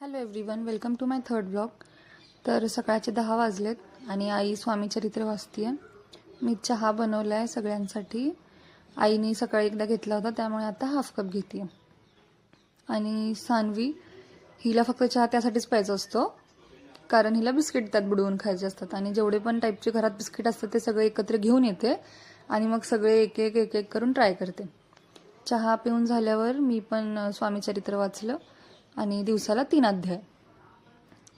Hello everyone, welcome to my third blog. तर सकाळचे 10 वाजलेत आणि आई स्वामीचरित्र वाचतीये. मी चहा बनवला आहे सगळ्यांसाठी. आईने सकाळी एकदा घेतला होता, त्यामुळे आता हाफ कप घेते. आणि सानवी, हिला फक्त चहा त्यासाठीच प्यायचा असतो, कारण हिला बिस्किट त्यात बुडवून खायचे असतात. आणि जेवढे पण टाईपचे घरात बिस्किट असतात ते सगळे एकत्र घेऊन येते आणि मग सगळे एक एक एक एक करून ट्राय करते. चहा पिऊन झाल्यावर मी पण स्वामीचरित्र वाचलं आणि दिवसाला 3 अध्याय.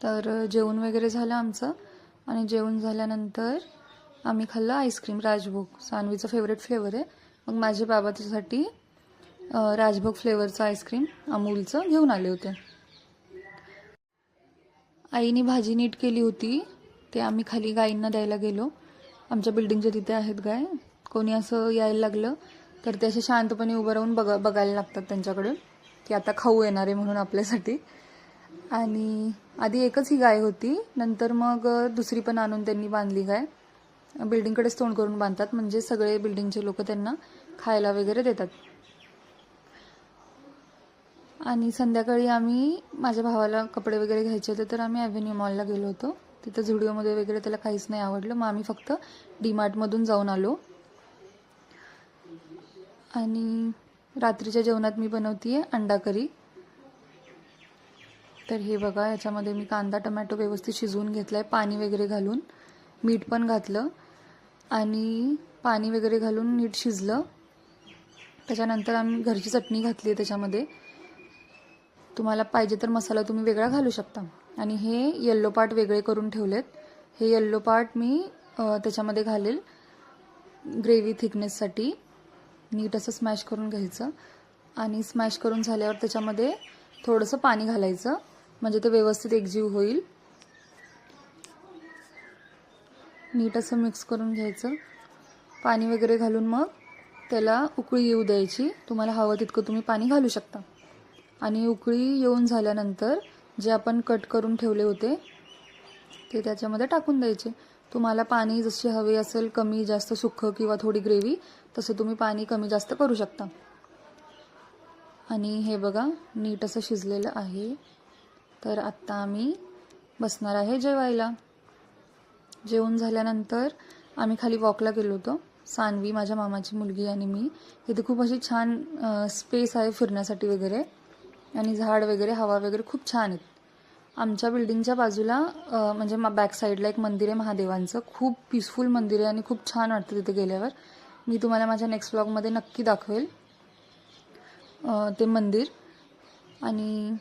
तर जेवण वगैरे झालं आमचं आणि जेवण झाल्यानंतर आम्ही खाल्लं आईस्क्रीम. राजभोग सानवीचं फेवरेट फ्लेवर आहे. मग माझे बाबा त्याच्यासाठी राजभोग फ्लेवरचं आईस्क्रीम अमूलचं घेऊन आले होते. आईने भाजी नीट केली होती, ते आम्ही खाली गायींना द्यायला गेलो. आमच्या बिल्डिंगच्या तिथे आहेत गाय. कोणी असं यायला लागलं तर ते असे शांतपणे उभं राहून बघायला लागतात त्यांच्याकडे की आता खाऊ येणार आहे म्हणून आपल्यासाठी. आणि आधी एकच ही गाय होती, नंतर मग दुसरी पण आणून त्यांनी बांधली गाय. बिल्डिंगकडेच तोंड करून बांधतात, म्हणजे सगळे बिल्डिंगचे लोक त्यांना खायला वगैरे देतात. आणि संध्याकाळी आम्ही माझ्या भावाला कपडे वगैरे घ्यायचे होते, तर आम्ही ॲव्हेन्यू मॉलला गेलो होतो. तिथं झुडिओमध्ये वगैरे त्याला काहीच नाही आवडलं, मग आम्ही फक्त डीमार्टमधून जाऊन आलो. आणि रात्रीच्या जेवणात मी बनवतीये अंडा करी. तर हे बघा, याच्यामध्ये मी कांदा टमॅटो व्यवस्थित शिजवून घेतलाय, पाणी वगैरे घालून. मीठ पण घातलं आणि पाणी वगैरे घालून नीट शिजलं. त्याच्यानंतर आम्ही घरची चटणी घातली आहे त्याच्यामध्ये. तुम्हाला पाहिजे तर मसाला तुम्ही वेगळा घालू शकता. आणि हे येल्लो पार्ट वेगळे करून ठेवलेत. हे येल्लो पार्ट मी त्याच्यामध्ये घालेल ग्रेव्ही थिकनेससाठी. नीट असं स्मॅश करून घ्यायचं आणि स्मॅश करून झाल्यावर त्याच्यामध्ये थोडंसं पाणी घालायचं, म्हणजे ते व्यवस्थित एकजीव होईल. नीट असं मिक्स करून घ्यायचं, पाणी वगैरे घालून मग त्याला उकळी येऊ द्यायची. तुम्हाला हवं तितकं तुम्ही पाणी घालू शकता. आणि उकळी येऊन झाल्यानंतर जे आपण कट करून ठेवले होते ते त्याच्यामध्ये टाकून द्यायचे. तुम्हाला पाणी जशी हवे असेल, कमी जास्त सुक्कं किंवा थोडी ग्रेव्ही, तसं तुम्ही पाणी कमी जास्त करू शकता. आणि हे बघा, नीट असं शिजलेलं आहे. तर आत्ता आम्ही बसणार आहे जेवायला. जेवण झाल्यानंतर आम्ही खाली वॉकला गेलो होतो, सानवी, माझ्या मामाची मुलगी आणि मी. इथे खूप अशी छान स्पेस आहे फिरण्यासाठी वगैरे, आणि झाड वगैरे, हवा वगैरे खूप छान आहेत. आमच्या बिल्डिंगच्या बाजूला म्हणजे बॅक साईडला एक मंदिर आहे महादेवांचं. खूप पीसफुल मंदिर आहे आणि खूप छान वाटतं तिथे गेल्यावर. मी तुम्हाला माझ्या नेक्स्ट व्लॉगमध्ये नक्की दाखवेल ते मंदिर. आणि